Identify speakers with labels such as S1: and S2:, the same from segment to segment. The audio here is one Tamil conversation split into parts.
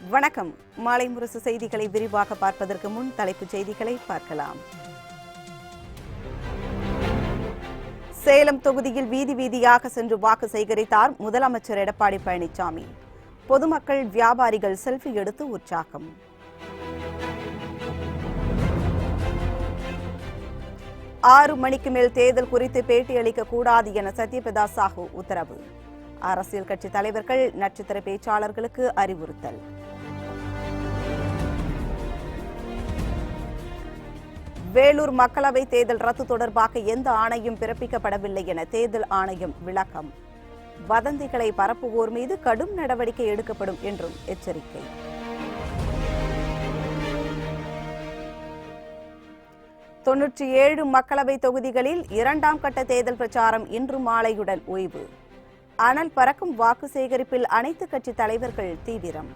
S1: வணக்கம். மாலை முரசு செய்திகளை விரிவாக பார்ப்பதற்கு முன் தலைப்புச் செய்திகளை பார்க்கலாம். சேலம் தொகுதியில் வீதி வீதியாக சென்று வாக்கு சேகரித்தார் முதலமைச்சர் எடப்பாடி பழனிசாமி. பொதுமக்கள், வியாபாரிகள் செல்ஃபி எடுத்து உற்சாகம். 6 மணிக்கு மேல் தேர்தல் குறித்து பேட்டியளிக்க கூடாது என சத்யபிரதா சாஹூ உத்தரவு. அரசியல் கட்சி தலைவர்கள், நட்சத்திர பேச்சாளர்களுக்கு அறிவுறுத்தல். வேலூர் மக்களவை தேர்தல் ரத்து தொடர்பாக எந்த ஆணையும் பிறப்பிக்கப்படவில்லை என தேர்தல் ஆணையம் விளக்கம். வதந்திகளை பரப்புவோர் மீது கடும் நடவடிக்கை எடுக்கப்படும் என்றும் எச்சரிக்கை. தொன்னூற்றி 7 மக்களவை தொகுதிகளில் 2ஆம் கட்ட தேர்தல் பிரச்சாரம் இன்று மாலையுடன் ஓய்வு. அனல் பறக்கும் வாக்கு சேகரிப்பில் அனைத்து கட்சி தலைவர்கள் தீவிரம்.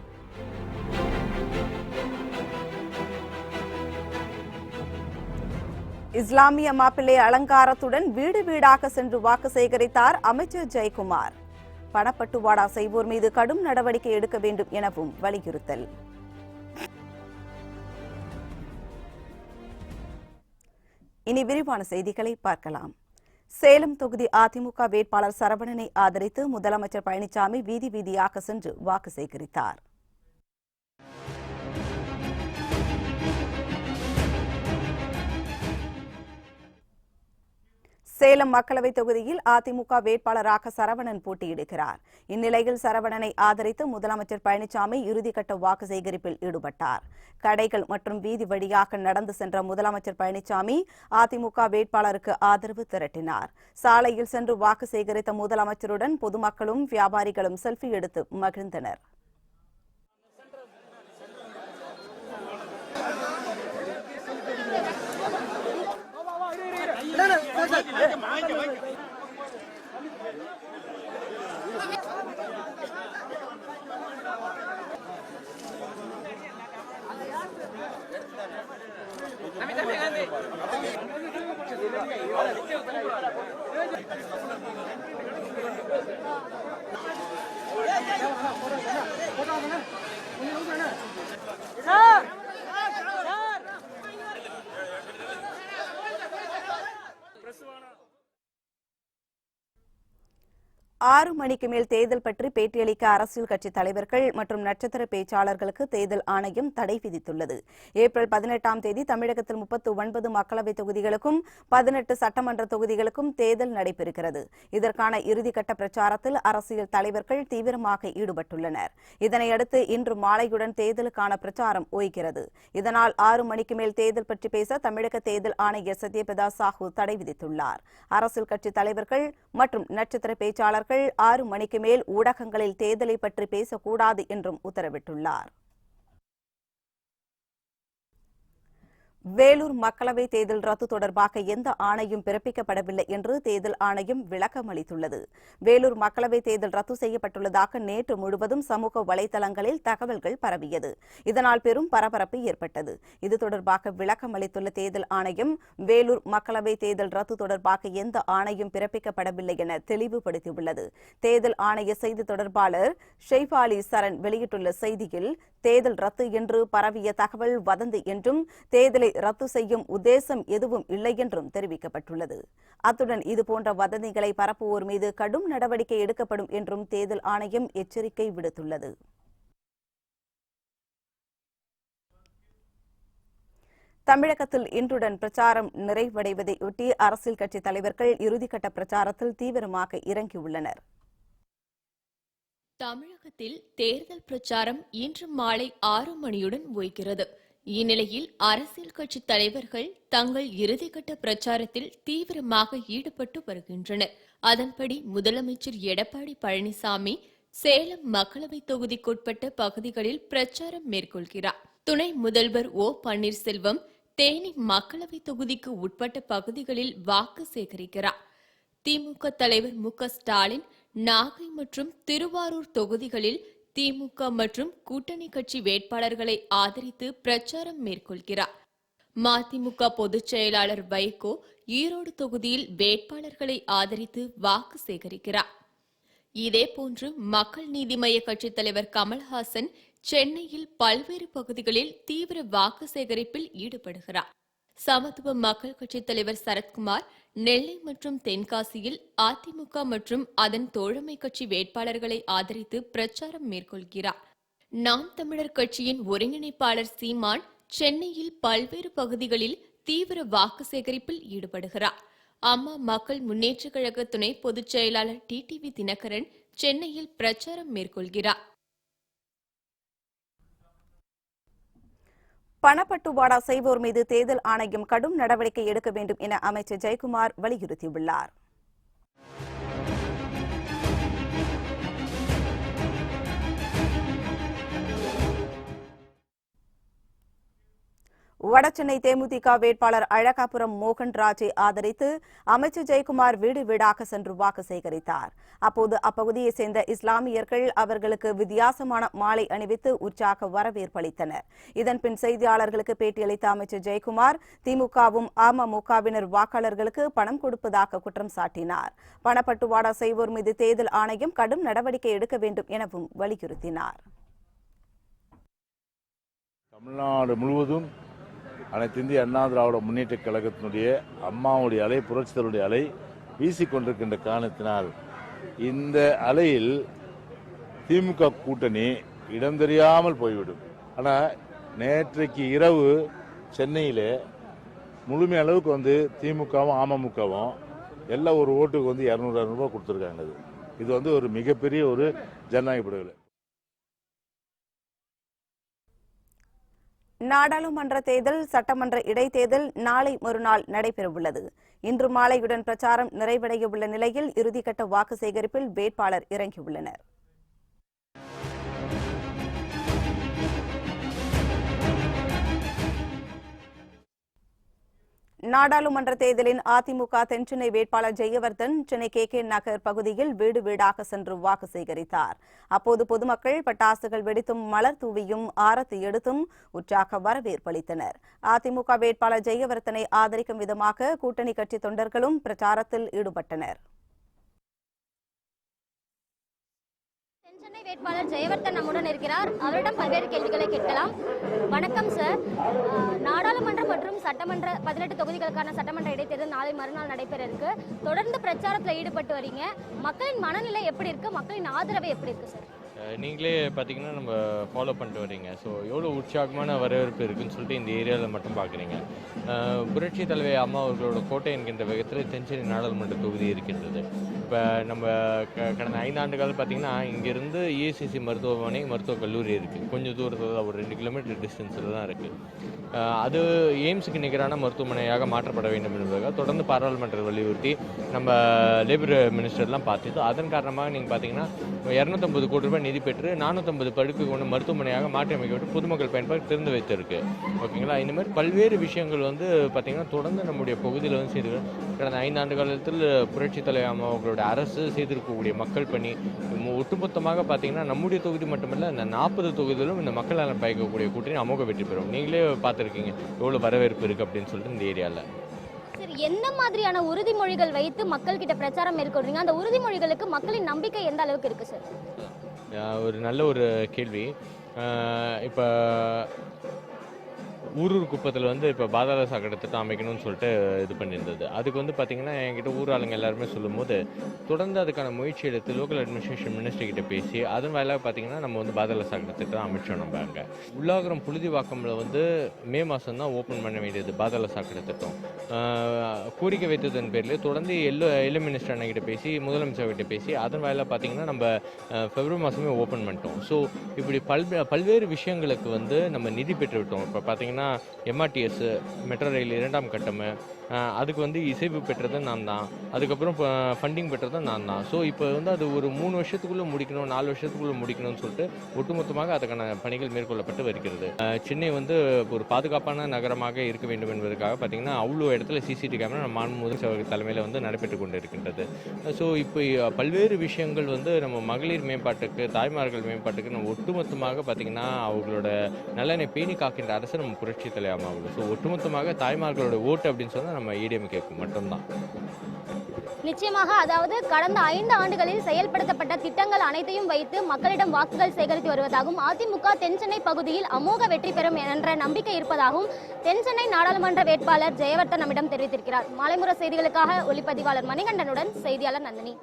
S1: இஸ்லாமிய மாப்பிள்ளை அலங்காரத்துடன் வீடு வீடாக சென்று வாக்கு சேகரித்தார் அமைச்சர் ஜெயக்குமார். பணப்பட்டுவாடா செய்வோர் மீது கடும் நடவடிக்கை எடுக்க வேண்டும் எனவும் வலியுறுத்தல். இனி விரிவான செய்திகளை பார்க்கலாம். சேலம் தொகுதி அதிமுக வேட்பாளர் சரவணனை ஆதரித்து முதலமைச்சர் பழனிசாமி வீதி வீதியாக சென்று வாக்கு சேகரித்தார். சேலம் மக்களவை தொகுதியில் அதிமுக வேட்பாளராக சரவணன் போட்டியிடுகிறார். இந்நிலையில் சரவணனை ஆதரித்து முதலமைச்சர் பழனிசாமி இறுதிக்கட்ட வாக்கு சேகரிப்பில் ஈடுபட்டார். கடைகள் மற்றும் வீதி வழியாக நடந்து சென்ற முதலமைச்சர் பழனிசாமி அதிமுக வேட்பாளருக்கு ஆதரவு திரட்டினார். சாலையில் சென்று வாக்கு சேகரித்த முதலமைச்சருடன் பொதுமக்களும் வியாபாரிகளும் செல்ஃபி எடுத்து மகிழ்ந்தனர். ஆறு மணிக்கு மேல் தேர்தல் பற்றி பேட்டியளிக்க அரசியல் கட்சி தலைவர்கள் மற்றும் நட்சத்திர பேச்சாளர்களுக்கு தேர்தல் ஆணையம் தடை விதித்துள்ளது. ஏப்ரல் 18ஆம் தேதி தமிழகத்தில் 39 மக்களவை தொகுதிகளுக்கும் 18 சட்டமன்ற தொகுதிகளுக்கும் தேர்தல் நடைபெறுகிறது. இதற்கான இறுதிக்கட்ட பிரச்சாரத்தில் அரசியல் தலைவர்கள் தீவிரமாக ஈடுபட்டுள்ளனர். இதனையடுத்து இன்று மாலையுடன் தேர்தலுக்கான பிரச்சாரம் ஓய்கிறது. இதனால் 6 மணிக்கு மேல் தேர்தல் பற்றி பேச தமிழக தேர்தல் ஆணையர் சத்யபிரதா சாஹூ தடை விதித்துள்ளார். அரசியல் கட்சி தலைவர்கள் மற்றும் நட்சத்திர பேச்சாளர்கள் 6 மணிக்கு மேல் ஊடகங்களில் தேர்தலை பற்றி பேசக்கூடாது என்றும் உத்தரவிட்டுள்ளார். வேலூர் மக்களவை தேர்தல் ரத்து தொடர்பாக எந்த ஆணையும் பிறப்பிக்கப்படவில்லை என்று தேர்தல் ஆணையம் விளக்கம் அளித்துள்ளது. வேலூர் மக்களவை தேர்தல் ரத்து செய்யப்பட்டுள்ளதாக நேற்று முழுவதும் சமூக வலைதளங்களில் தகவல்கள் பரவியது. இதனால் பெரும் பரபரப்பு ஏற்பட்டது. இது தொடர்பாக விளக்கம் அளித்துள்ள தேர்தல் ஆணையம், வேலூர் மக்களவை தேர்தல் ரத்து தொடர்பாக எந்த ஆணையும் பிறப்பிக்கப்படவில்லை என தெளிவுபடுத்தியுள்ளது. தேர்தல் ஆணைய செய்தி தொடர்பாளர் ஷெய்பாலி சரண் வெளியிட்டுள்ள செய்தியில், தேர்தல் ரத்து என்று பரவிய தகவல் வதந்தி என்றும் தேர்தலை ரத்து செய்யும் உத்தேசம் எதுவும் இல்லை என்றும் தெரிவிக்கப்பட்டுள்ளது. அத்துடன் இதுபோன்ற வதந்திகளை பரப்புவோர் மீது கடும் நடவடிக்கை எடுக்கப்படும் என்றும் தேர்தல் ஆணையம் எச்சரிக்கை விடுத்துள்ளது. தமிழகத்தில் இன்றுடன் பிரச்சாரம் நிறைவடைவதையொட்டி அரசியல் கட்சி தலைவர்கள் இறுதிக்கட்ட பிரச்சாரத்தில் தீவிரமாக இறங்கியுள்ளனர்.
S2: தமிழகத்தில் தேர்தல் பிரச்சாரம் இன்று மாலை 6 மணியுடன் ஓய்கிறது. இந்நிலையில் அரசியல் கட்சி தலைவர்கள் தங்கள் இறுதிக்கட்ட பிரச்சாரத்தில் தீவிரமாக ஈடுபட்டு வருகின்றனர். அதன்படி முதலமைச்சர் எடப்பாடி பழனிசாமி சேலம் மக்களவை தொகுதிக்குட்பட்ட பகுதிகளில் பிரச்சாரம் மேற்கொள்கிறார். துணை முதல்வர் ஓ பன்னீர்செல்வம் தேனி மக்களவை தொகுதிக்கு உட்பட்ட பகுதிகளில் வாக்கு சேகரிக்கிறார். திமுக தலைவர் மு.க. ஸ்டாலின் நாகை மற்றும் திருவாரூர் தொகுதிகளில் திமுக மற்றும் கூட்டணி கட்சி வேட்பாளர்களை ஆதரித்து பிரச்சாரம் மேற்கொள்கிறார். மதிமுக பொதுச் செயலாளர் வைகோ ஈரோடு தொகுதியில் வேட்பாளர்களை ஆதரித்து வாக்கு சேகரிக்கிறார். இதேபோன்று மக்கள் நீதி மய்ய கட்சித் தலைவர் கமல்ஹாசன் சென்னையில் பல்வேறு பகுதிகளில் தீவிர வாக்கு சேகரிப்பில் ஈடுபடுகிறார். சமத்துவ மக்கள் கட்சித் தலைவர் சரத்குமார் நெல்லை மற்றும் தென்காசியில் அதிமுக மற்றும் அதன் தோழமை கட்சி வேட்பாளர்களை ஆதரித்து பிரச்சாரம் மேற்கொள்கிறார். நாம் தமிழர் கட்சியின் ஒருங்கிணைப்பாளர் சீமான் சென்னையில் பல்வேறு பகுதிகளில் தீவிர வாக்கு சேகரிப்பில் ஈடுபடுகிறார். அம்மா மக்கள் முன்னேற்றக் கழக துணை பொதுச் செயலாளர் டிடிவி தினகரன் சென்னையில் பிரச்சாரம் மேற்கொள்கிறார்.
S1: பணப்பட்டுவாடா செய்வோர் மீது தேர்தல் ஆணையம் கடும் நடவடிக்கை எடுக்க வேண்டும் என அமைச்சர் ஜெயக்குமார் வலியுறுத்தியுள்ளார். வடசென்னை தேமுதிக வேட்பாளர் அழகாபுரம் மோகன்ராஜை ஆதரித்து அமைச்சர் ஜெயக்குமார் வீடு வீடாக சென்று வாக்கு சேகரித்தார். அப்போது அப்பகுதியைச் சேர்ந்த இஸ்லாமியர்கள் அவர்களுக்கு வித்தியாசமான மாலை அணிவித்து உற்சாக வரவேற்பளித்தனர். இதன்பின் செய்தியாளர்களுக்கு பேட்டியளித்த அமைச்சர் ஜெயக்குமார் திமுகவும் அமமுகவினர் வாக்காளர்களுக்கு பணம் கொடுப்பதாக குற்றம் சாட்டினார். பணப்பட்டுவாடா செய்வோர் மீது தேர்தல் ஆணையம் கடும் நடவடிக்கை எடுக்க வேண்டும் எனவும் வலியுறுத்தினார்.
S3: தமிழ்நாடு முழுவதும் அனைத்து இந்திய அண்ணா திராவிட முன்னேற்ற கழகத்தினுடைய அம்மாவுடைய அலை, புரட்சித்தருடைய அலை வீசிக்கொண்டிருக்கின்ற காரணத்தினால் இந்த அலையில் திமுக கூட்டணி இடம் தெரியாமல் போய்விடும். ஆனால் நேற்றைக்கு இரவு சென்னையில் முழுமை அளவுக்கு திமுகவும் அமமுகவும் எல்லாம் ஒரு ஓட்டுக்கு 200 ரூபாய் கொடுத்துருக்காங்க. இது ஒரு மிகப்பெரிய ஒரு ஜனநாயக படுகொலை.
S1: நாடாளுமன்ற தேர்தல், சட்டமன்ற இடைத்தேர்தல் நாளை மறுநாள் நடைபெறவுள்ளது. இன்று மாலையுடன் பிரச்சாரம் நிறைவடையவுள்ள நிலையில் இறுதிக்கட்ட வாக்கு சேகரிப்பில் வேட்பாளர் இறங்கியுள்ளனர். நாடாளுமன்ற தேர்தலின் அதிமுக தென்சென்னை வேட்பாளர் ஜெயவர்தன் சென்னை கே நகர் பகுதியில் வீடு வீடாக சென்று வாக்கு சேகரித்தார். அப்போது பொதுமக்கள் பட்டாசுகள் வெடித்தும் மலர் தூவியும் ஆரத்தி எடுத்தும் உற்சாக வரவேற்பளித்தனர். அதிமுக வேட்பாளர் ஜெயவர்தனை ஆதரிக்கும் விதமாக கூட்டணி கட்சி தொண்டர்களும் பிரச்சாரத்தில் ஈடுபட்டனர்.
S4: சென்னை வேட்பாளர் ஜெயவர்தன் நம்முடன் இருக்கிறார். அவரிடம் பல்வேறு கேள்விகளை கேட்கலாம். வணக்கம் சார். நாடாளுமன்ற மற்றும் சட்டமன்ற 18 தொகுதிகளுக்கான சட்டமன்ற இடைத்தேர்தல் நாளை மறுநாள் நடைபெற இருக்கு. தொடர்ந்து பிரச்சாரத்தில் ஈடுபட்டு வரீங்க. மக்களின் மனநிலை எப்படி இருக்கு? மக்களின் ஆதரவு எப்படி இருக்கு சார்?
S5: நீங்களே பார்த்தீங்கன்னா நம்ம ஃபாலோ பண்ணிட்டு வரீங்க. ஸோ எவ்வளோ உற்சாகமான வரவேற்பு இருக்குன்னு சொல்லிட்டு இந்த ஏரியாவில் மட்டும் பார்க்குறீங்க. புரட்சி தலைவி அம்மா அவர்களோட கோட்டை என்கின்ற வேகத்தில் தென்சென்னை நாடாளுமன்ற தொகுதி இருக்கின்றது. இப்போ நம்ம கடந்த 5 ஆண்டுகள் பார்த்திங்கன்னா இங்கேருந்து இஎஸ்சிசி மருத்துவமனை மருத்துவக் கல்லூரி இருக்குது. கொஞ்சம் தூரத்தில் தான், ஒரு 2 கிலோமீட்டர் டிஸ்டன்ஸில் தான் இருக்குது. அது எய்ம்ஸுக்கு நிகரான மருத்துவமனையாக மாற்றப்பட வேண்டும் என்பதாக தொடர்ந்து பாராளுமன்றத்தில் வலியுறுத்தி நம்ம லேபர் மினிஸ்டர்லாம் பார்த்துட்டு அதன் காரணமாக நீங்கள் பார்த்தீங்கன்னா 250 கோடி ரூபாய் நிதி பெற்று 450 படுக்கை கொண்டு மருத்துவமனையாக மாற்றி அமைக்கப்பட்டு பொதுமக்கள் பயன்பாடு திறந்து வைத்திருக்கு. ஓகேங்களா? இந்த மாதிரி பல்வேறு விஷயங்கள் பார்த்திங்கன்னா தொடர்ந்து நம்முடைய பகுதியில் செய்து கடந்த 5 ஆண்டு காலத்தில் புரட்சி தலைவர் அம்மா அவர்களோட அரசு செய்திருக்கக்கூடிய மக்கள் பணி ஒட்டுமொத்தமாக பார்த்திங்கன்னா நம்முடைய தொகுதி மட்டுமல்ல இந்த 40 தொகுதியிலும் இந்த மக்கள் நலன் பயக்கக்கூடிய கூட்டணி அமோக வெற்றி பெறும். நீங்களே பார்த்துருக்கீங்க எவ்வளோ வரவேற்பு இருக்குது அப்படின்னு சொல்லிட்டு இந்த ஏரியாவில்.
S4: சரி, என்ன மாதிரியான உறுதிமொழிகள் வைத்து மக்கள் கிட்ட பிரச்சாரம் மேற்கொள்றீங்க? அந்த உறுதிமொழிகளுக்கு மக்களின் நம்பிக்கை எந்த அளவுக்கு இருக்கு சார்?
S5: ஒரு நல்ல ஒரு கேள்வி. இப்போ ஊரூர் குப்பத்தில் இப்போ பாதாள சாக்கடை திட்டம் அமைக்கணும்னு சொல்லிட்டு இது பண்ணியிருந்தது. அதுக்கு பார்த்திங்கன்னா என்கிட்ட ஊர் ஆளுங்க எல்லாருமே சொல்லும்போது தொடர்ந்து அதுக்கான முயற்சி எடுத்து லோக்கல் அட்மினிஸ்ட்ரேஷன் மினிஸ்டர் கிட்ட பேசி அதன் வாயிலாக பார்த்திங்கன்னா நம்ம பாதாள சாக்கடை திட்டம் அமைச்சோம். நம்ம அங்கே உள்ளாகரம் புழுதிவாக்கமில் மே மாதம் தான் ஓப்பன் பண்ண வேண்டியது பாதாள சாக்கடை திட்டம். கோரிக்கை வைத்ததன் பேரில் தொடர்ந்து எல்லோ மினிஸ்டர் அண்ணகிட்ட பேசி முதலமைச்சர்கிட்ட பேசி அதன் வாயிலாக பார்த்திங்கன்னா நம்ம பிப்ரவரி மாதமே ஓப்பன் பண்ணிட்டோம். ஸோ இப்படி பல்வேறு விஷயங்களுக்கு நம்ம நிதி பெற்றுவிட்டோம். இப்போ பார்த்திங்கன்னா எம்ஆர்டிஎஸ் மெட்ரோ ரயில் 2ஆம் கட்டம் அதுக்கு இசைவு பெற்றது நான் தான். அதுக்கப்புறம் ஃபண்டிங் பெற்றது நான் தான். ஸோ இப்போ அது ஒரு 3 வருஷத்துக்குள்ளே முடிக்கணும், 4 வருஷத்துக்குள்ளே முடிக்கணும்னு சொல்லிட்டு ஒட்டுமொத்தமாக அதுக்கான பணிகள் மேற்கொள்ளப்பட்டு வருகிறது. சென்னை ஒரு பாதுகாப்பான நகரமாக இருக்க வேண்டும் என்பதற்காக பார்த்திங்கன்னா அவ்வளோ இடத்துல சிசிடிவி கேமரா மாண்புமிகு தலைமையில் நடைபெற்று கொண்டு இருக்கின்றது. ஸோ இப்போ பல்வேறு விஷயங்கள் நம்ம மகளிர் மேம்பாட்டுக்கு, தாய்மார்கள் மேம்பாட்டுக்கு நம்ம ஒட்டுமொத்தமாக பார்த்திங்கன்னா அவங்களோட நலனை பேணி காக்கின்ற அரசு நம்ம புரட்சி தலைவர் அம்மா அவர்கள். ஸோ ஒட்டுமொத்தமாக தாய்மார்களோட ஓட்டு அப்படின்னு சொன்னால் நம்ம ஏடிஎம்கேக்கு மட்டும்தான்.
S4: நிச்சயமாக, அதாவது கடந்த 5 ஆண்டுகளில் செயல்படுத்தப்பட்ட திட்டங்கள் அனைத்தையும் வைத்து மக்களிடம் வாக்குகள் சேகரித்து வருவதாகவும், அதிமுக தென்சென்னை பகுதியில் அமோக வெற்றி பெறும் என்ற நம்பிக்கை இருப்பதாகவும் தென்சென்னை நாடாளுமன்ற வேட்பாளர் ஜெயவர்தன் நம்மிடம் தெரிவித்திருக்கிறார். மாலைமுறை செய்திகளுக்காக ஒளிப்பதிவாளர் மணிகண்டனுடன் செய்தியாளர் நந்தினி.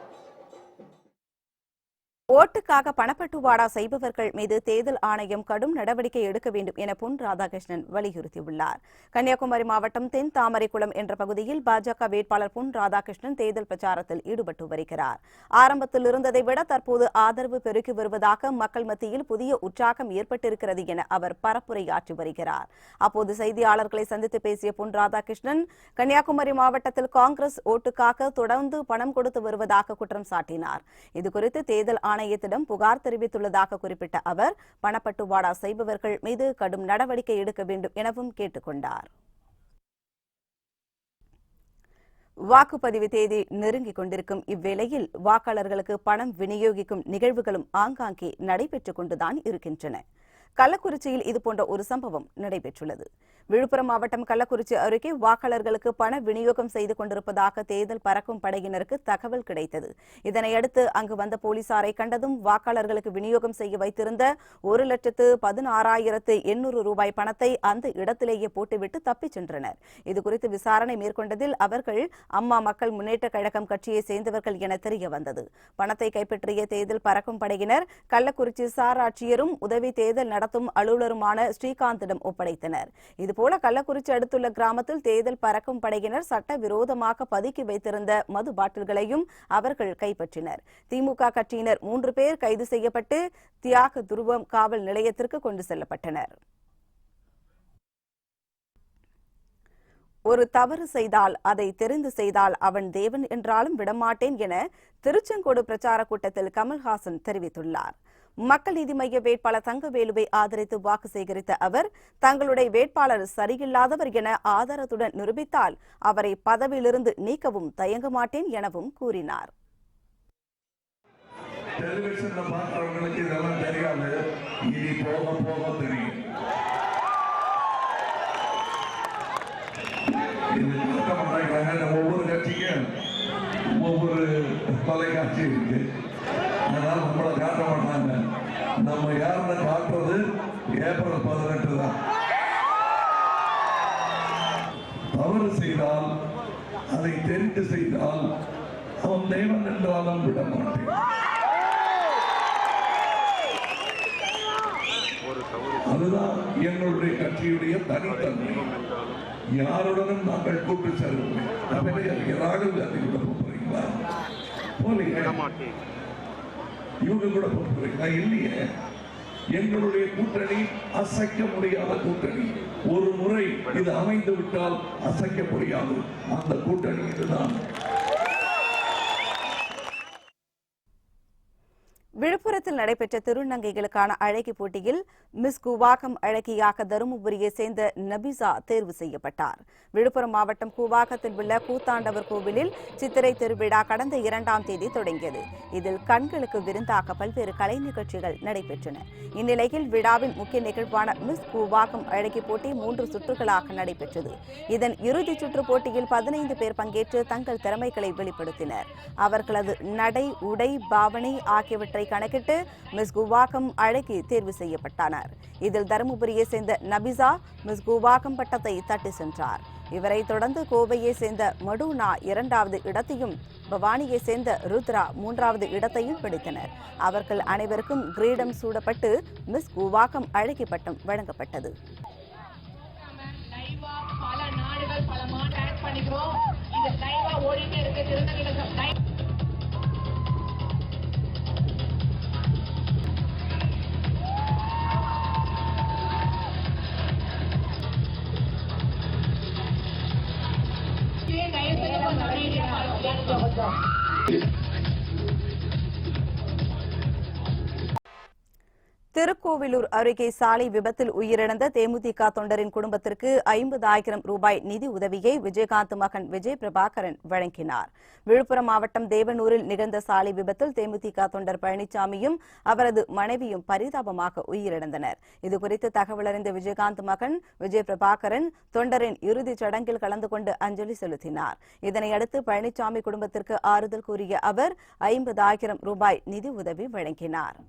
S1: ஓட்டுக்காக பணப்பட்டுவாடா செய்பவர்கள் மீது தேர்தல் ஆணையம் கடும் நடவடிக்கை எடுக்க வேண்டும் என பொன் ராதாகிருஷ்ணன் வலியுறுத்தியுள்ளார். கன்னியாகுமரி மாவட்டம் தென் தாமரைக்குளம் என்ற பகுதியில் பாஜக வேட்பாளர் பொன் ராதாகிருஷ்ணன் தேர்தல் பிரச்சாரத்தில் ஈடுபட்டு வருகிறார். ஆரம்பத்தில் இருந்ததை விட தற்போது ஆதரவு பெருகி வருவதாக மக்கள் மத்தியில் புதிய உற்சாகம் ஏற்பட்டிருக்கிறது என அவர் பரப்புரையாற்றி வருகிறார். அப்போது செய்தியாளர்களை சந்தித்து பேசிய பொன் ராதாகிருஷ்ணன், கன்னியாகுமரி மாவட்டத்தில் காங்கிரஸ் ஓட்டுக்காக தொடர்ந்து பணம் கொடுத்து வருவதாக குற்றம் சாட்டினார். இதுகுறித்து தேர்தல் ஆணையத்திடம் புகார் தெரிவித்துள்ளதாக குறிப்பிட்ட அவர், பணப்பட்டுவாடா செய்பவர்கள் மீது கடும் நடவடிக்கை எடுக்க வேண்டும் எனவும் கேட்டுக் கொண்டார். வாக்குப்பதிவு தேதி நெருங்கிக் கொண்டிருக்கும் இவ்வேளையில் வாக்காளர்களுக்கு பணம் விநியோகிக்கும் நிகழ்வுகளும் ஆங்காங்கே நடைபெற்றுக் கொண்டுதான் இருக்கின்றன. கள்ளக்குறிச்சியில் இதுபோன்ற ஒரு சம்பவம் நடைபெற்றுள்ளது. விழுப்புரம் மாவட்டம் கள்ளக்குறிச்சி அருகே வாக்காளர்களுக்கு பண விநியோகம் செய்து கொண்டிருப்பதாக தேர்தல் பறக்கும் படையினருக்கு தகவல் கிடைத்தது. இதனையடுத்து அங்கு வந்த போலீசாரை கண்டதும் வாக்காளர்களுக்கு விநியோகம் செய்ய வைத்திருந்த 1,16,800 ரூபாய் பணத்தை அந்த இடத்திலேயே போட்டுவிட்டு தப்பிச் சென்றனர். இதுகுறித்து விசாரணை மேற்கொண்டதில் அவர்கள் அம்மா மக்கள் முன்னேற்ற கழகம் கட்சியை சேர்ந்தவர்கள் என தெரிய வந்தது. பணத்தை கைப்பற்றிய தேர்தல் பறக்கும் படையினர் கள்ளக்குறிச்சி சார் ஆட்சியரும் உதவி தேர்தல் நடத்தும் அலுவலருமான ஸ்ரீகாந்திடம் ஒப்படைத்தனர். இதுபோல கள்ளக்குறிச்சி அடுத்துள்ள கிராமத்தில் தேர்தல் பறக்கும் படையினர் சட்டவிரோதமாக பதுக்கி வைத்திருந்த மது பாட்டில்களையும் அவர்கள் கைப்பற்றினர். திமுக கட்சியினர் 3 பேர் கைது செய்யப்பட்டு தியாக துருவம் காவல் நிலையத்திற்கு கொண்டு செல்லப்பட்டனர். ஒரு தவறு செய்தால் அதை தெரிந்து செய்தால் அவன் தேவன் என்றாலும் விடமாட்டேன் என திருச்செங்கோடு பிரச்சார கூட்டத்தில் கமல்ஹாசன் தெரிவித்துள்ளார். மக்கள் நீதி மய்ய வேட்பாளர் தங்கவேலுவை ஆதரித்து வாக்கு சேகரித்த அவர், தங்களுடைய வேட்பாளர் சரியில்லாதவர் என ஆதாரத்துடன் நிரூபித்தால் அவரை பதவியிலிருந்து நீக்கவும் தயங்க மாட்டேன் எனவும் கூறினார்.
S6: ஒவ்வொரு கட்சிக்கும் ஒவ்வொரு தொலைக்காட்சி இருக்கு. அதனால நம்மளை காட்ட மாட்டாங்க. நம்ம யாருன்னு காட்டுறது ஏப்ரல் 18 தான். தவறு செய்தால் அதை தெரிந்து செய்தால் அவன் தேவன் என்றாலும் விட மாட்டேன். அதுதான் எங்களுடைய கட்சியுடைய தனித்தன்மை. யாருடனும் நாங்கள் கூட்டு செல்வோம். ராகுல் காந்தி கூட போறீங்களா? போலீங்க. இவங்க கூட போறீங்களா? இல்லையே. எங்களுடைய கூட்டணி அசைக்க முடியாத கூட்டணி. ஒரு முறை இது அமைந்து விட்டால் அசைக்க முடியாது. அந்த கூட்டணி இதுதான்.
S1: விழுப்புரத்தில் நடைபெற்ற திருநங்கைகளுக்கான அழகி போட்டியில் மிஸ் கூவாகம் அழகியாக தருமபுரியை சேர்ந்த நபிசா தேர்வு செய்யப்பட்டார். விழுப்புரம் மாவட்டம் கூவாகத்தில் உள்ள கூத்தாண்டவர் கோவிலில் சித்திரை திருவிழா கடந்த 2ஆம் தேதி தொடங்கியது. இதில் கண்களுக்கு விருந்தாக பல்வேறு கலை நிகழ்ச்சிகள் நடைபெற்றன. இந்நிலையில் விழாவின் முக்கிய நிகழ்வான மிஸ் கூவாகம் அழகி போட்டி 3 சுற்றுகளாக நடைபெற்றது. இதன் இறுதிச் சுற்று போட்டியில் 15 பேர் பங்கேற்று தங்கள் திறமைகளை வெளிப்படுத்தினர். அவர்களது நடை, உடை, பாவனை ஆகியவற்றை கணக்கிட்டு மிஸ் கூவாகம் அழகி தேர்வு செய்யப்பட்டனர். இதில் தருமபுரியை சேர்ந்த நபிசா மிஸ் கூவாகம் பட்டத்தை தட்டி சென்றார். இவரை தொடர்ந்து கோவையை சேர்ந்த மடுனா 2வது இடத்தையும், பவானியை சேர்ந்த ருத்ரா 3வது இடத்தையும் பிடித்தனர். அவர்கள் அனைவருக்கும் கிரீடம் சூடப்பட்டு மிஸ் கூவாகம் அழகி பட்டம் வழங்கப்பட்டது. திருக்கோவிலூர் அருகே சாலை விபத்தில் உயிரிழந்த தேமுதிக தொண்டரின் குடும்பத்திற்கு 50,000 ரூபாய் நிதி உதவியை விஜயகாந்த் மகன் விஜய் பிரபாகரன் வழங்கினார். விழுப்புரம் மாவட்டம் தேவனூரில் நிகழ்ந்த சாலை விபத்தில் தேமுதிக தொண்டர் பழனிசாமியும் அவரது மனைவியும் பரிதாபமாக உயிரிழந்தனர். இதுகுறித்து தகவல் அறிந்த விஜயகாந்த் மகன் விஜய் பிரபாகரன் தொண்டரின் இறுதிச் சடங்கில் கலந்து கொண்டு அஞ்சலி செலுத்தினார். இதனையடுத்து பழனிசாமி குடும்பத்திற்கு ஆறுதல் கூறிய அவர் 50,000 ரூபாய் நிதி உதவி வழங்கினார்.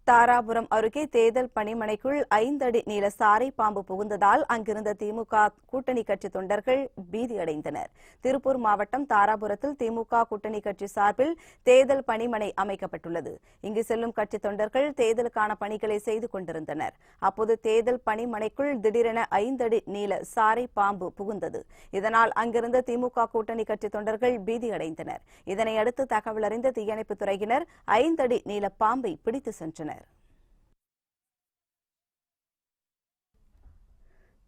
S1: தாராபுரம் அருகே தேர்தல் பணிமனைக்குள் 5 அடி நீள சாரை பாம்பு புகுந்ததால் அங்கிருந்த திமுக கூட்டணி கட்சி தொண்டர்கள் பீதியடைந்தனர். திருப்பூர் மாவட்டம் தாராபுரத்தில் திமுக கூட்டணி கட்சி சார்பில் தேர்தல் பணிமனை அமைக்கப்பட்டுள்ளது. இங்கு செல்லும் கட்சி தொண்டர்கள் தேர்தலுக்கான பணிகளை செய்து கொண்டிருந்தனர். அப்போது தேர்தல் பணிமனைக்குள் திடீரென 5 அடி நீள சாரை பாம்பு புகுந்தது. இதனால் அங்கிருந்த திமுக கூட்டணி கட்சி தொண்டர்கள் பீதியடைந்தனர். இதனையடுத்து தகவல் அறிந்த தீயணைப்புத் துறையினர் 5 அடி நீள பாம்பை பிடித்து சென்றனர்.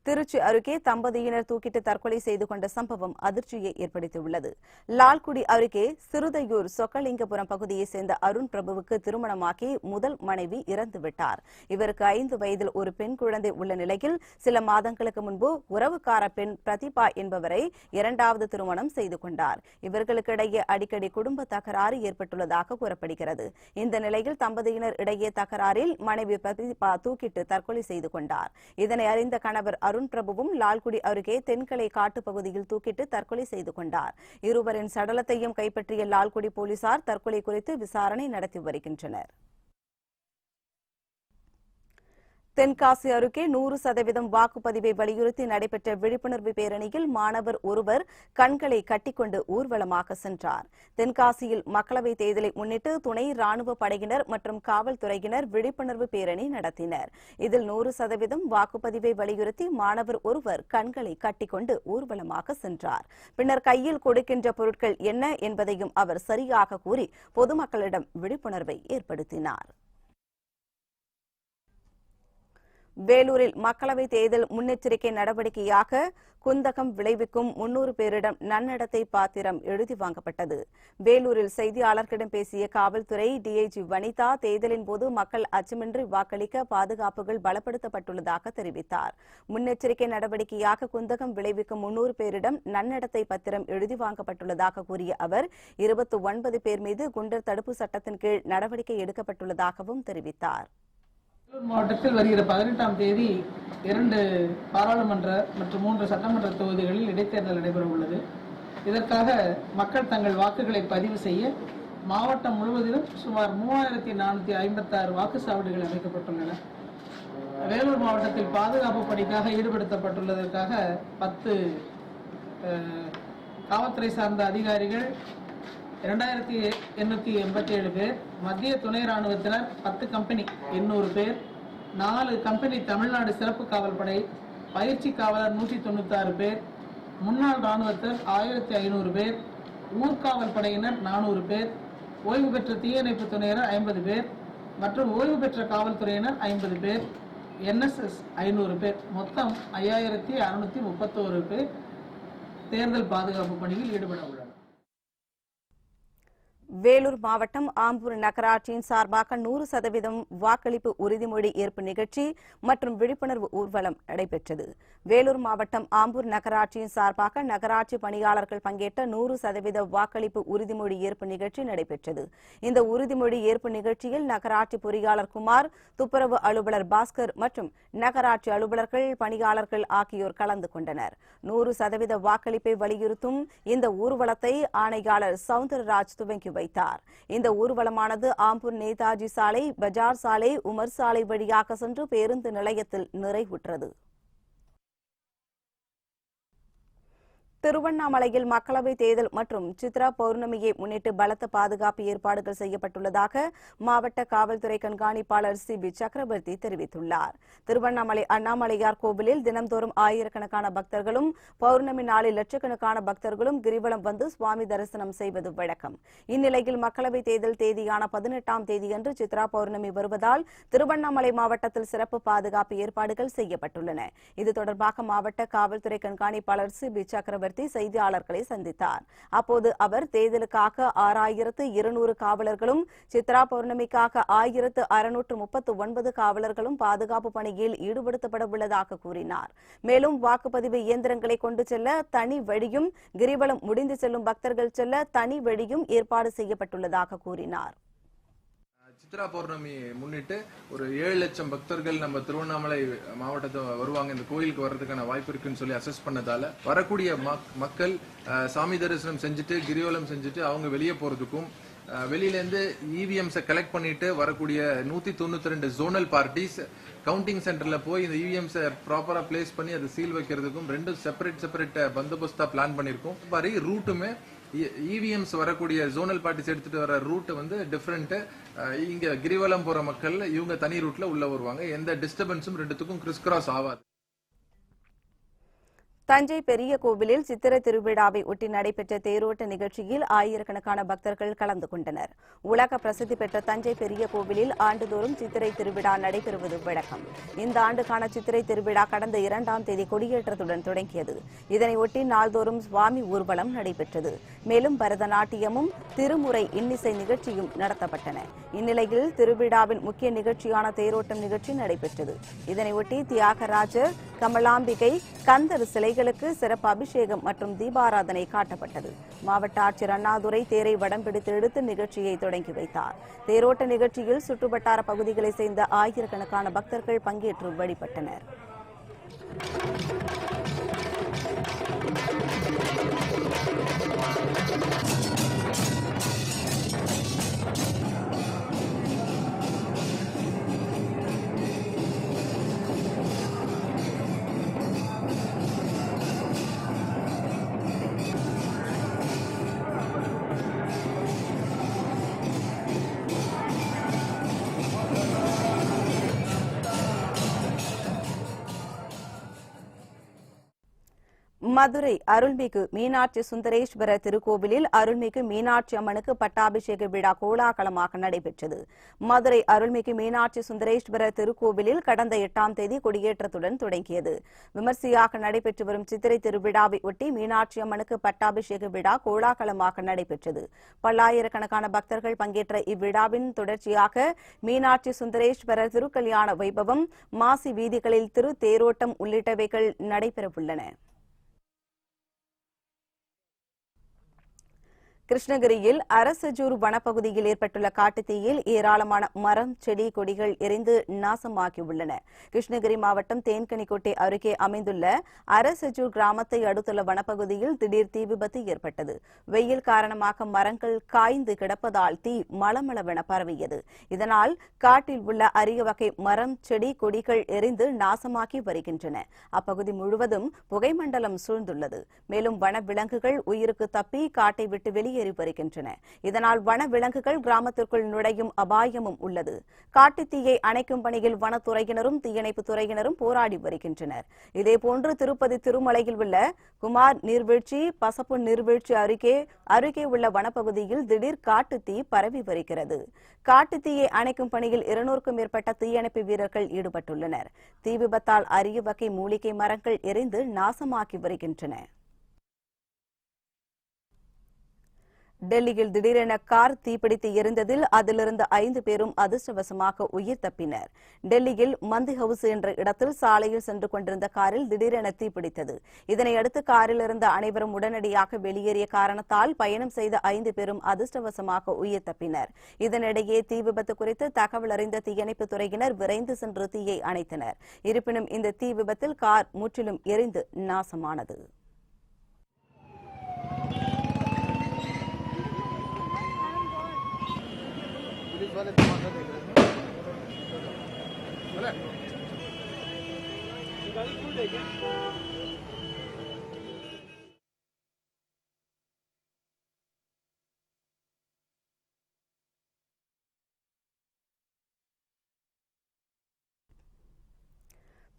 S1: திருச்சி அருகே தம்பதியினர் தூக்கிட்டு தற்கொலை செய்து கொண்ட சம்பவம் அதிர்ச்சியை ஏற்படுத்தியுள்ளது. லால்குடி அருகே சிறுதையூர் சொக்கலிங்கபுரம் பகுதியைச் சேர்ந்த அருண் பிரபுவுக்கு திருமணமாகி முதல் மனைவி இறந்துவிட்டார். இவருக்கு 5 வயதில் ஒரு பெண் குழந்தை உள்ள நிலையில் சில மாதங்களுக்கு முன்பு உறவுக்கார பெண் பிரதிபா என்பவரை 2வது திருமணம் செய்து கொண்டார். இவர்களுக்கிடையே அடிக்கடி குடும்ப தகராறு ஏற்பட்டுள்ளதாக கூறப்படுகிறது. இந்த நிலையில் தம்பதியினர் இடையே தகராறில் மனைவி பிரதிபா தூக்கிட்டு தற்கொலை செய்து கொண்டார். இதனை அறிந்த கணவர் அருண் பிரபுவும் லால்குடி அருகே தென்கலை காட்டுப்பகுதியில் தூக்கிட்டு தற்கொலை செய்து கொண்டார். இருவரின் சடலத்தையும் கைப்பற்றிய லால்குடி போலீசார் தற்கொலை குறித்து விசாரணை நடத்தி வருகின்றனர். தென்காசி அருகே 100% வாக்குப்பதிவை வலியுறுத்தி நடைபெற்ற விழிப்புணர்வு பேரணியில் மாணவர் ஒருவர் கண்களை கட்டிக்கொண்டு ஊர்வலமாக சென்றார். தென்காசியில் மக்களவைத் தேர்தலை முன்னிட்டு துணை ராணுவ படையினர் மற்றும் காவல்துறையினர் விழிப்புணர்வு பேரணி நடத்தினர். இதில் 100% வாக்குப்பதிவை வலியுறுத்தி மாணவர் ஒருவர் கண்களை கட்டிக்கொண்டு ஊர்வலமாக சென்றார். பின்னர் கையில் கொடுக்கின்ற பொருட்கள் என்ன என்பதையும் அவர் சரியாக கூறி பொதுமக்களிடம் விழிப்புணர்வை ஏற்படுத்தினார். வேலூரில் மக்களவைத் தேர்தல் முன்னெச்சரிக்கை நடவடிக்கையாக குந்தகம் விளைவிக்கும் 300 பேரிடம் நன்னடத்தை பாத்திரம் எழுதி வாங்கப்பட்டது. வேலூரில் செய்தியாளர்களிடம் பேசிய காவல்துறை டிஐஜி வனிதா தேர்தலின் போது மக்கள் அச்சமின்றி வாக்களிக்க பாதுகாப்புகள் பலப்படுத்தப்பட்டுள்ளதாக தெரிவித்தார். முன்னெச்சரிக்கை நடவடிக்கையாக குந்தகம் விளைவிக்கும் 300 பேரிடம் நன்னடத்தை பத்திரம் எழுதி வாங்கப்பட்டுள்ளதாக கூறிய அவர் 29 பேர் மீது குண்டர் தடுப்பு சட்டத்தின் கீழ் நடவடிக்கை எடுக்கப்பட்டுள்ளதாகவும் தெரிவித்தார்.
S7: வேலூர் மாவட்டத்தில் வருகிற 18ஆம் தேதி 2 பாராளுமன்ற மற்றும் 3 சட்டமன்ற தொகுதிகளில் இடைத்தேர்தல் நடைபெற உள்ளது. இதற்காக மக்கள் தங்கள் வாக்குகளை பதிவு செய்ய மாவட்டம் முழுவதிலும் சுமார் 3456 வாக்குச்சாவடிகள் அமைக்கப்பட்டுள்ளன. வேலூர் மாவட்டத்தில் பாதுகாப்பு பணிக்காக ஈடுபடுத்தப்பட்டுள்ளதற்காக 10 காவல்துறை சார்ந்த அதிகாரிகள் 2887 பேர், மத்திய துணை ராணுவத்தினர் 10 கம்பெனி 800 பேர், 4 கம்பெனி தமிழ்நாடு சிறப்பு காவல் படை, பயிற்சி காவலர் 196 பேர், முன்னாள் ராணுவத்தர் 1500 பேர், ஊர்காவல் படையினர் 400 பேர், ஓய்வு பெற்ற தீயணைப்பு துணையினர் 50 பேர் மற்றும் ஓய்வு பெற்ற காவல்துறையினர் 50 பேர், NSS 500 பேர், மொத்தம் 5631 பேர் தேர்தல் பாதுகாப்பு பணியில் ஈடுபட உள்ளனர்.
S1: வேலூர் மாவட்டம் ஆம்பூர் நகராட்சியின் சார்பாக 100% வாக்களிப்பு உறுதிமொழி ஏற்பு நிகழ்ச்சி மற்றும் விழிப்புணர்வு ஊர்வலம் நடைபெற்றது. வேலூர் மாவட்டம் ஆம்பூர் நகராட்சியின் சார்பாக நகராட்சி பணியாளர்கள் பங்கேற்ற 100% வாக்களிப்பு உறுதிமொழி ஏற்பு நிகழ்ச்சி நடைபெற்றது. இந்த உறுதிமொழி ஏற்பு நிகழ்ச்சியில் நகராட்சி பொறியாளர் குமார், துப்புரவு அலுவலர் பாஸ்கர் மற்றும் நகராட்சி அலுவலர்கள், பணியாளர்கள் ஆகியோர் கலந்து கொண்டனர். 100% வாக்களிப்பை வலியுறுத்தும் இந்த ஊர்வலத்தை ஆணையாளர் சவுந்தரராஜ் துவங்கி வைத்தார். இந்த ஊர்வலமானது ஆம்பூர் நேதாஜி சாலை, பஜார் சாலை, உமர் சாலை வழியாக சென்று பேருந்து நிலையத்தில் நிறைவுற்றது. திருவண்ணாமலையில் மக்களவைத் தேர்தல் மற்றும் சித்ரா பௌர்ணமியை முன்னிட்டு பலத்த பாதுகாப்பு ஏற்பாடுகள் செய்யப்பட்டுள்ளதாக மாவட்ட காவல்துறை கண்காணிப்பாளர் CB சக்கரவர்த்தி தெரிவித்துள்ளார். திருவண்ணாமலை அண்ணாமலையார் கோவிலில் தினம்தோறும் ஆயிரக்கணக்கான பக்தர்களும், பௌர்ணமி நாளில் லட்சக்கணக்கான பக்தர்களும் கிரிவலம் வந்து சுவாமி தரிசனம் செய்வது வழக்கம். இந்நிலையில் மக்களவைத் தேர்தல் தேதியான 18ஆம் தேதியன்று சித்ரா பௌர்ணமி வருவதால் திருவண்ணாமலை மாவட்டத்தில் சிறப்பு பாதுகாப்பு ஏற்பாடுகள் செய்யப்பட்டுள்ளன. இது தொடர்பாக மாவட்ட காவல்துறை கண்காணிப்பாளர் CB சக்கரவர்த்தி உயர்த்தி செய்தியாளர்களை சந்தித்தார். அப்போது அவர் தேர்தலுக்காக 6200 காவலர்களும் சித்ரா பௌர்ணமிக்காக 1639 காவலர்களும் பாதுகாப்பு பணியில் ஈடுபடுத்தப்பட உள்ளதாக கூறினார். மேலும் வாக்குப்பதிவு இயந்திரங்களை கொண்டு செல்ல தனி வழியும், கிரிவலம் முடிந்து செல்லும் பக்தர்கள் செல்ல தனி வழியும் ஏற்பாடு செய்யப்பட்டுள்ளதாக கூறினார்.
S8: சித்ரா பௌர்ணமி முன்னிட்டு ஒரு 7 லட்சம் பக்தர்கள் நம்ம திருவண்ணாமலை மாவட்டத்தை வருவாங்க, இந்த கோயிலுக்கு வர்றதுக்கான வாய்ப்பு இருக்குன்னு சொல்லி அசஸ் பண்ணதால வரக்கூடிய மக்கள் சாமி தரிசனம் செஞ்சுட்டு கிரிவலம் செஞ்சுட்டு அவங்க வெளியே போறதுக்கும், வெளியிலேருந்து இவிஎம்ஸை கலெக்ட் பண்ணிட்டு வரக்கூடிய 192 ஜோனல் பார்ட்டிஸ் கவுண்டிங் சென்டர்ல போய் இந்த இவிஎம்ஸை ப்ராப்பரா பிளேஸ் பண்ணி அதை சீல் வைக்கிறதுக்கும் 2 செப்பரேட் பந்தோபஸ்தா பிளான் பண்ணிருக்கோம். மாதிரி ரூட்டுமே இவிஎம்ஸ் வரக்கூடிய ஜோனல் பார்ட்டிஸ் எடுத்துட்டு வர ரூட் வந்து டிஃபரெண்ட். இங்க கிரிவலம் போற மக்கள் இவங்க தனி ரூட்ல உள்ள வருவாங்க. எந்த டிஸ்டர்பன்ஸும் ரெண்டுத்துக்கும் கிறிஸ் கிராஸ் ஆகாது.
S1: தஞ்சை பெரிய கோவிலில் சித்திரை திருவிழாவை ஒட்டி நடைபெற்ற தேரோட்ட நிகழ்ச்சியில் ஆயிரக்கணக்கான பக்தர்கள் கலந்து கொண்டனர். உலக பிரசித்தி பெற்ற தஞ்சை பெரிய கோவிலில் ஆண்டுதோறும் சித்திரை திருவிழா நடைபெறுவது வழக்கம். இந்த ஆண்டுக்கான சித்திரை திருவிழா கடந்த 2ஆம் தேதி கொடியேற்றத்துடன் தொடங்கியது. இதனையொட்டி நாள்தோறும் சுவாமி ஊர்வலம் நடைபெற்றது. மேலும் பரதநாட்டியமும் திருமுறை இன்னிசை நிகழ்ச்சியும் நடத்தப்பட்டன. இந்நிலையில் திருவிழாவின் முக்கிய நிகழ்ச்சியான தேரோட்டம் நிகழ்ச்சி நடைபெற்றது. இதனையொட்டி தியாகராஜர், கமலாம்பிகை, கந்தர் சிலைகளுக்கு சிறப்பு அபிஷேகம் மற்றும் தீபாராதனை காட்டப்பட்டது. மாவட்ட ஆட்சியர் அண்ணாதுரை தேரை வடம் பிடித்து இழுத்து நிகழ்ச்சியை தொடங்கி வைத்தார். தேரோட்ட நிகழ்ச்சியில் சுற்றுவட்டார பகுதிகளைச் சேர்ந்த ஆயிரக்கணக்கான பக்தர்கள் பங்கேற்று வழிபட்டனர். மதுரை அருள்மிகு மீனாட்சி சுந்தரேஸ்வரர் திருக்கோவிலில் அருள்மிகு மீனாட்சி அம்மனுக்கு பட்டாபிஷேக விழா கோலாகலமாக நடைபெற்றது. மதுரை அருள்மிகு மீனாட்சி சுந்தரேஸ்வரர் திருக்கோவிலில் கடந்த 8ஆம் தேதி கொடியேற்றத்துடன் தொடங்கியது. விமர்சையாக நடைபெற்று வரும் சித்திரை திருவிழாவை ஒட்டி மீனாட்சி அம்மனுக்கு பட்டாபிஷேக விழா கோலாகலமாக நடைபெற்றது. பல்லாயிரக்கணக்கான பக்தர்கள் பங்கேற்ற இவ்விழாவின் தொடர்ச்சியாக மீனாட்சி சுந்தரேஸ்வரர் திருக்கல்யாண வைபவம், மாசி வீதிகளில் திரு தேரோட்டம் உள்ளிட்டவைகள் நடைபெறவுள்ளன. கிருஷ்ணகிரியில் அரசஜூர் வனப்பகுதியில் ஏற்பட்டுள்ள காட்டுத்தீயில் ஏராளமான மரம், செடி, கொடிகள் எரிந்து நாசமாகியுள்ளன. கிருஷ்ணகிரி மாவட்டம் தேன்கனிக்கோட்டை அருகே அமைந்துள்ள அரசஜூர் கிராமத்தை அடுத்துள்ள வனப்பகுதியில் திடீர் தீ விபத்து ஏற்பட்டது. வெயில் காரணமாக மரங்கள் காய்ந்து கிடப்பதால் தீ மளமளவென பரவியது. இதனால் காட்டில் உள்ள அரிய வகை மரம், செடி, கொடிகள் எரிந்து நாசமாகி வருகின்றன. அப்பகுதி முழுவதும் புகைமண்டலம் சூழ்ந்துள்ளது. மேலும் வனவிலங்குகள் உயிருக்கு தப்பி காட்டை விட்டு வெளியேறி வருகின்றன. இதனால் வனவிலங்குகள் கிராமத்திற்குள் நுழையும் அபாயமும் உள்ளது. காட்டுத்தீயை அணைக்கும் பணியில் வனத்துறையினரும் தீயணைப்பு துறையினரும் போராடி வருகின்றனர். இதேபோன்று திருப்பதி திருமலையில் உள்ள குமார் நீர்வீழ்ச்சி, பசப்பு நீர்வீழ்ச்சி அருகே உள்ள வனப்பகுதியில் திடீர் காட்டுத்தீ பரவி வருகிறது. காட்டுத்தீயை அணைக்கும் பணியில் 200க்கும் மேற்பட்ட தீயணைப்பு வீரர்கள் ஈடுபட்டுள்ளனர். தீ விபத்தால் அரிய வகை மூலிகை மரங்கள் எரிந்து நாசமாக்கி வருகின்றன. டெல்லியில் திடீரென கார் தீப்பிடித்து எரிந்ததில் அதிலிருந்து 5 பேரும் அதிர்ஷ்டவசமாக உயிர் தப்பினர். டெல்லியில் மந்தி ஹவுஸ் என்ற இடத்தில் சாலையில் சென்று கொண்டிருந்த காரில் திடீரென தீப்பிடித்தது. இதனையடுத்து காரில் இருந்த அனைவரும் உடனடியாக வெளியேறிய காரணத்தால் பயணம் செய்த 5 பேரும் அதிர்ஷ்டவசமாக உயிர் தப்பினர். இதனிடையே தீ விபத்து குறித்து தகவல் அறிந்த தீயணைப்பு துறையினர் விரைந்து சென்று தீயை அணைத்தனர். இருப்பினும் இந்த தீ விபத்தில் கார் முற்றிலும் எரிந்து நாசமானது.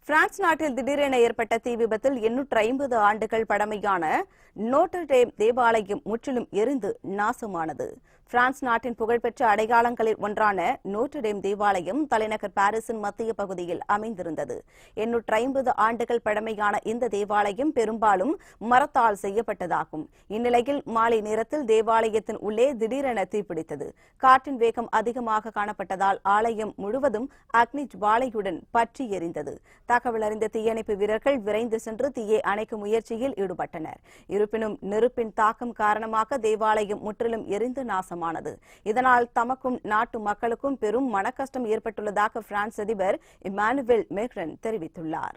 S1: பிரான்ஸ் நாட்டில் திடீரென ஏற்பட்ட தீ விபத்தில் 850 ஆண்டுகள் பழமையான நோட்டர் டேம் தேவாலயம் முற்றிலும் எரிந்து நாசமானது. பிரான்ஸ் நாட்டின் புகழ்பெற்ற அடையாளங்களில் ஒன்றான நோட்டர்டேம் தேவாலயம் தலைநகர் பாரிஸின் மத்திய பகுதியில் அமைந்திருந்தது. 850 ஆண்டுகள் பழமையான இந்த தேவாலயம் பெரும்பாலும் மரத்தால் செய்யப்பட்டதாகும். இந்நிலையில் மாலை நேரத்தில் தேவாலயத்தின் உள்ளே திடீரென தீப்பிடித்தது. காற்றின் வேகம் அதிகமாக காணப்பட்டதால் ஆலயம் முழுவதும் அக்னி ஜுவாலையுடன் பற்றி எரிந்தது. தகவல் அறிந்த தீயணைப்பு வீரர்கள் விரைந்து சென்று தீயை அணைக்கும் முயற்சியில் ஈடுபட்டனர். இருப்பினும் நெருப்பின் தாக்கம் காரணமாக தேவாலயம் முற்றிலும் எரிந்து நாசமானது. இதனால் தமக்கும் நாட்டு மக்களுக்கும் பெரும் மனக்கஷ்டம் ஏற்பட்டுள்ளதாக பிரான்ஸ் அதிபர் இமானுவேல் மேக்ரன் தெரிவித்துள்ளார்.